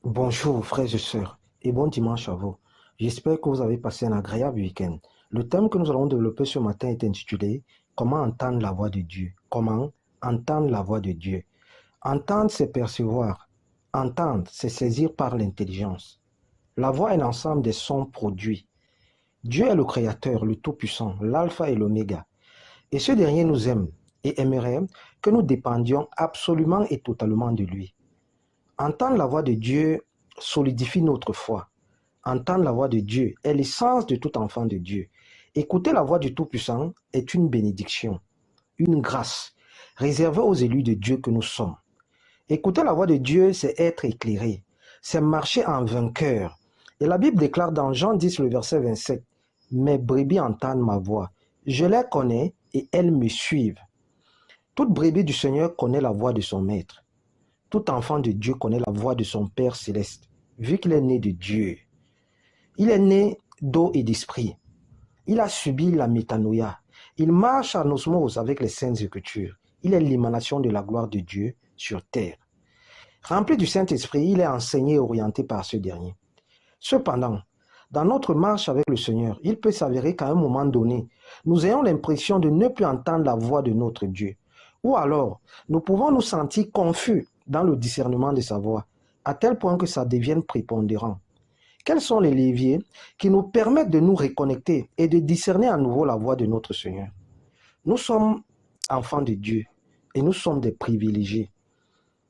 Bonjour frères et sœurs et bon dimanche à vous. J'espère que vous avez passé un agréable week-end. Le thème que nous allons développer ce matin est intitulé Comment entendre la voix de Dieu? Comment entendre la voix de Dieu? Entendre, c'est percevoir. Entendre, c'est saisir par l'intelligence. La voix est l'ensemble des sons produits. Dieu est le Créateur, le Tout-Puissant, l'Alpha et l'Oméga. Et ce dernier nous aime et aimerait que nous dépendions absolument et totalement de lui. Entendre la voix de Dieu solidifie notre foi. Entendre la voix de Dieu est l'essence de tout enfant de Dieu. Écouter la voix du Tout-Puissant est une bénédiction, une grâce réservée aux élus de Dieu que nous sommes. Écouter la voix de Dieu, c'est être éclairé, c'est marcher en vainqueur. Et la Bible déclare dans Jean 10, le verset 27, « Mes brebis entendent ma voix, je les connais et elles me suivent. » Toute brebis du Seigneur connaît la voix de son maître. Tout enfant de Dieu connaît la voix de son Père céleste, vu qu'il est né de Dieu. Il est né d'eau et d'esprit. Il a subi la métanoïa. Il marche en osmose avec les saintes écritures. Il est l'émanation de la gloire de Dieu sur terre. Rempli du Saint-Esprit, il est enseigné et orienté par ce dernier. Cependant, dans notre marche avec le Seigneur, il peut s'avérer qu'à un moment donné, nous ayons l'impression de ne plus entendre la voix de notre Dieu. Ou alors, nous pouvons nous sentir confus dans le discernement de sa voix, à tel point que ça devienne prépondérant. Quels sont les leviers qui nous permettent de nous reconnecter et de discerner à nouveau la voix de notre Seigneur? Nous sommes enfants de Dieu et nous sommes des privilégiés.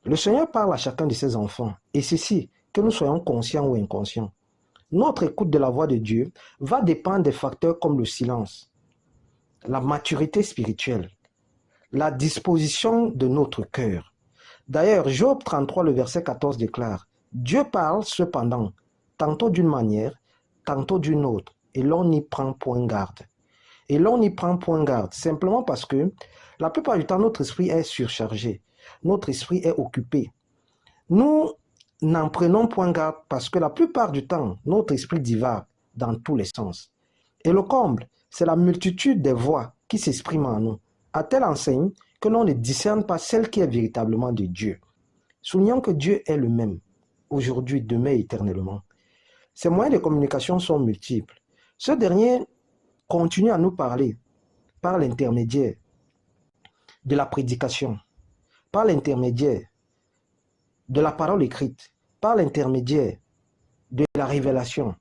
Le Seigneur parle à chacun de ses enfants, et ceci, que nous soyons conscients ou inconscients. Notre écoute de la voix de Dieu va dépendre des facteurs comme le silence, la maturité spirituelle, la disposition de notre cœur. D'ailleurs, Job 33, le verset 14 déclare, « Dieu parle cependant, tantôt d'une manière, tantôt d'une autre, et l'on n'y prend point garde. » Et l'on n'y prend point garde, simplement parce que la plupart du temps, notre esprit est surchargé, notre esprit est occupé. Nous n'en prenons point garde parce que la plupart du temps, notre esprit divague dans tous les sens. Et le comble, c'est la multitude des voix qui s'expriment en nous, à telle enseigne que l'on ne discerne pas celle qui est véritablement de Dieu. Soulignons que Dieu est le même, aujourd'hui, demain, éternellement. Ses moyens de communication sont multiples. Ce dernier continue à nous parler par l'intermédiaire de la prédication, par l'intermédiaire de la parole écrite, par l'intermédiaire de la révélation,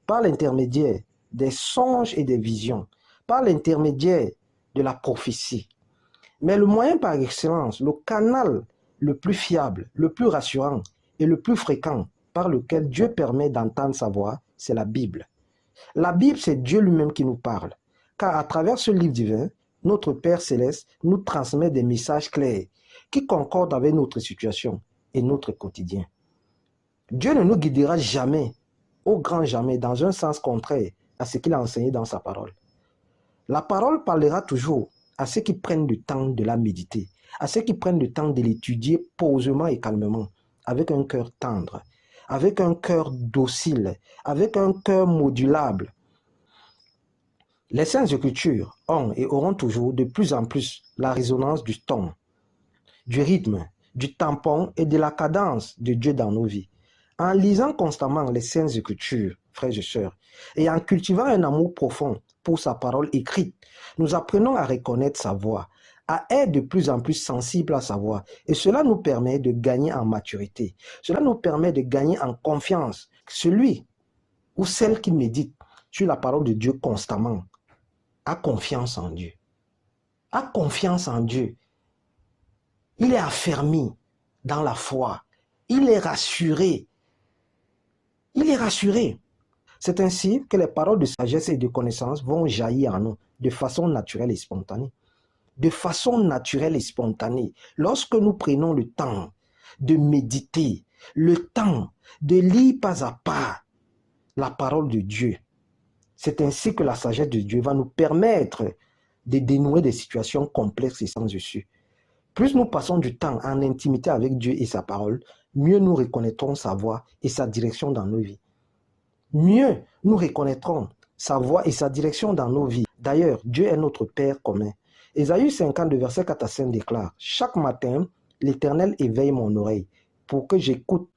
par l'intermédiaire des songes et des visions, par l'intermédiaire de la prophétie. Mais le moyen par excellence, le canal le plus fiable, le plus rassurant et le plus fréquent par lequel Dieu permet d'entendre sa voix, c'est la Bible. La Bible, c'est Dieu lui-même qui nous parle, car à travers ce livre divin, notre Père céleste nous transmet des messages clairs qui concordent avec notre situation et notre quotidien. Dieu ne nous guidera jamais, au grand jamais, dans un sens contraire à ce qu'il a enseigné dans sa parole. La parole parlera toujours à ceux qui prennent le temps de la méditer, à ceux qui prennent le temps de l'étudier posément et calmement, avec un cœur tendre, avec un cœur docile, avec un cœur modulable. Les Saintes Écritures ont et auront toujours de plus en plus la résonance du ton, du rythme, du tampon et de la cadence de Dieu dans nos vies. En lisant constamment les Saintes Écritures, frères et sœurs, et en cultivant un amour profond pour sa parole écrite, nous apprenons à reconnaître sa voix, à être de plus en plus sensibles à sa voix. Et cela nous permet de gagner en maturité. Cela nous permet de gagner en confiance. Celui ou celle qui médite sur la parole de Dieu constamment a confiance en Dieu. A confiance en Dieu. Il est affermi dans la foi. Il est rassuré. Il est rassuré. C'est ainsi que les paroles de sagesse et de connaissance vont jaillir en nous de façon naturelle et spontanée. De façon naturelle et spontanée. Lorsque nous prenons le temps de méditer, le temps de lire pas à pas la parole de Dieu, c'est ainsi que la sagesse de Dieu va nous permettre de dénouer des situations complexes et sans issue. Plus nous passons du temps en intimité avec Dieu et sa parole, mieux nous reconnaîtrons sa voix et sa direction dans nos vies. Mieux nous reconnaîtrons sa voix et sa direction dans nos vies. D'ailleurs, Dieu est notre Père commun. Ésaïe 50, verset 4 à 5 déclare, « Chaque matin, l'Éternel éveille mon oreille pour que j'écoute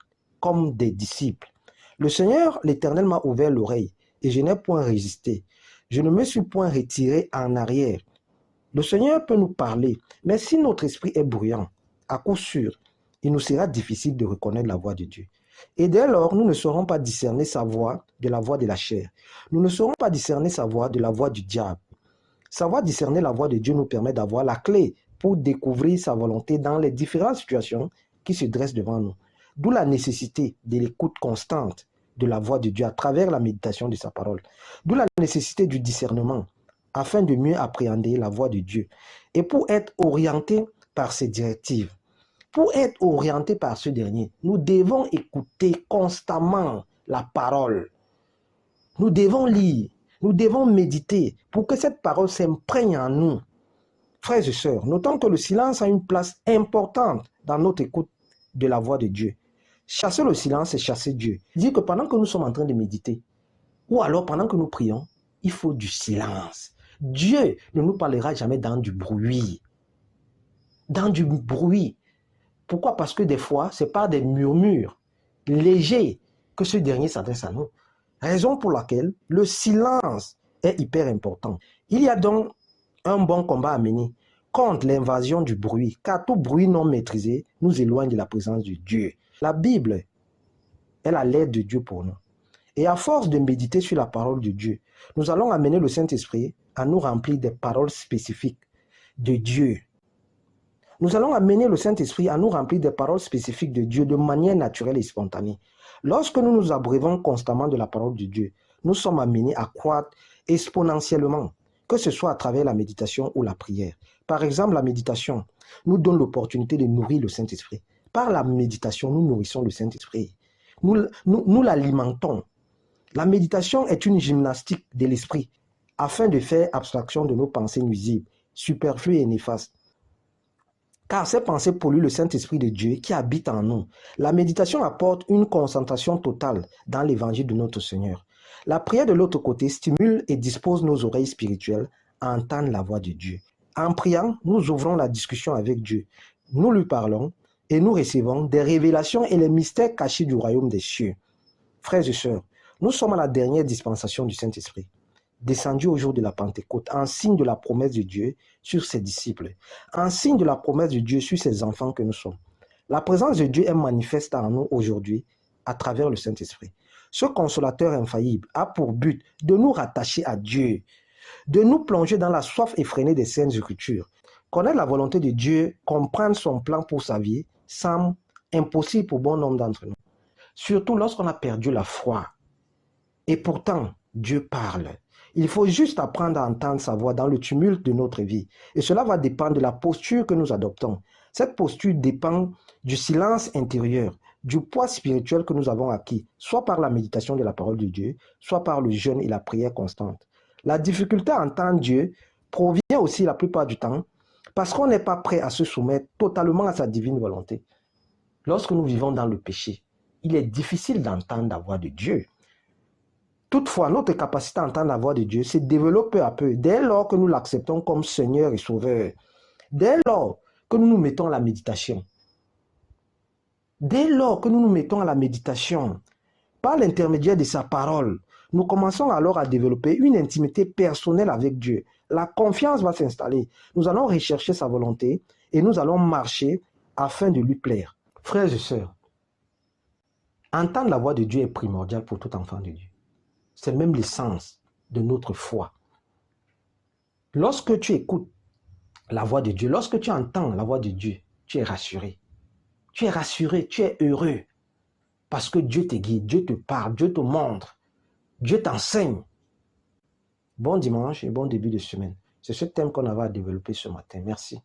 comme des disciples. Le Seigneur, l'Éternel, m'a ouvert l'oreille et je n'ai point résisté. Je ne me suis point retiré en arrière. Le Seigneur peut nous parler, mais si notre esprit est bruyant, à coup sûr, il nous sera difficile de reconnaître la voix de Dieu. Et dès lors, nous ne saurons pas discerner sa voix de la voix de la chair. Nous ne saurons pas discerner sa voix de la voix du diable. Savoir discerner la voix de Dieu nous permet d'avoir la clé pour découvrir sa volonté dans les différentes situations qui se dressent devant nous. D'où la nécessité de l'écoute constante de la voix de Dieu à travers la méditation de sa parole. D'où la nécessité du discernement afin de mieux appréhender la voix de Dieu et pour être orienté par ses directives. Pour être orienté par ce dernier, nous devons écouter constamment la parole. Nous devons lire, nous devons méditer pour que cette parole s'imprègne en nous. Frères et sœurs, notons que le silence a une place importante dans notre écoute de la voix de Dieu. Chasser le silence, c'est chasser Dieu. Il dit que pendant que nous sommes en train de méditer, ou alors pendant que nous prions, il faut du silence. Dieu ne nous parlera jamais dans du bruit. Dans du bruit. Pourquoi? Parce que des fois, c'est par des murmures légers que ce dernier s'adresse à nous. Raison pour laquelle le silence est hyper important. Il y a donc un bon combat à mener contre l'invasion du bruit, car tout bruit non maîtrisé nous éloigne de la présence de Dieu. La Bible est la lettre de Dieu pour nous. Et à force de méditer sur la parole de Dieu, nous allons amener le Saint-Esprit à nous remplir des paroles spécifiques de Dieu. Nous allons amener le Saint-Esprit à nous remplir des paroles spécifiques de Dieu de manière naturelle et spontanée. Lorsque nous nous abreuvons constamment de la parole de Dieu, nous sommes amenés à croître exponentiellement, que ce soit à travers la méditation ou la prière. Par exemple, la méditation nous donne l'opportunité de nourrir le Saint-Esprit. Par la méditation, nous nourrissons le Saint-Esprit. Nous l'alimentons. La méditation est une gymnastique de l'esprit afin de faire abstraction de nos pensées nuisibles, superflues et néfastes. Car ces pensées polluent le Saint-Esprit de Dieu qui habite en nous. La méditation apporte une concentration totale dans l'évangile de notre Seigneur. La prière de l'autre côté stimule et dispose nos oreilles spirituelles à entendre la voix de Dieu. En priant, nous ouvrons la discussion avec Dieu. Nous lui parlons et nous recevons des révélations et les mystères cachés du royaume des cieux. Frères et sœurs, nous sommes à la dernière dispensation du Saint-Esprit, descendu au jour de la Pentecôte, en signe de la promesse de Dieu sur ses disciples, en signe de la promesse de Dieu sur ses enfants que nous sommes. La présence de Dieu est manifeste en nous aujourd'hui à travers le Saint-Esprit. Ce consolateur infaillible a pour but de nous rattacher à Dieu, de nous plonger dans la soif effrénée des Saintes Écritures. Connaître la volonté de Dieu, comprendre son plan pour sa vie, semble impossible pour bon nombre d'entre nous. Surtout lorsqu'on a perdu la foi. Et pourtant, Dieu parle. Il faut juste apprendre à entendre sa voix dans le tumulte de notre vie. Et cela va dépendre de la posture que nous adoptons. Cette posture dépend du silence intérieur, du poids spirituel que nous avons acquis, soit par la méditation de la parole de Dieu, soit par le jeûne et la prière constante. La difficulté à entendre Dieu provient aussi la plupart du temps parce qu'on n'est pas prêt à se soumettre totalement à sa divine volonté. Lorsque nous vivons dans le péché, il est difficile d'entendre la voix de Dieu. Toutefois, notre capacité à entendre la voix de Dieu se développe peu à peu dès lors que nous l'acceptons comme Seigneur et Sauveur. Dès lors que nous nous mettons à la méditation. Dès lors que nous nous mettons à la méditation, par l'intermédiaire de sa parole, nous commençons alors à développer une intimité personnelle avec Dieu. La confiance va s'installer. Nous allons rechercher sa volonté et nous allons marcher afin de lui plaire. Frères et sœurs, entendre la voix de Dieu est primordial pour tout enfant de Dieu. C'est même l'essence de notre foi. Lorsque tu écoutes la voix de Dieu, lorsque tu entends la voix de Dieu, tu es rassuré. Tu es rassuré, tu es heureux. Parce que Dieu te guide, Dieu te parle, Dieu te montre, Dieu t'enseigne. Bon dimanche et bon début de semaine. C'est ce thème qu'on avait à développer ce matin. Merci.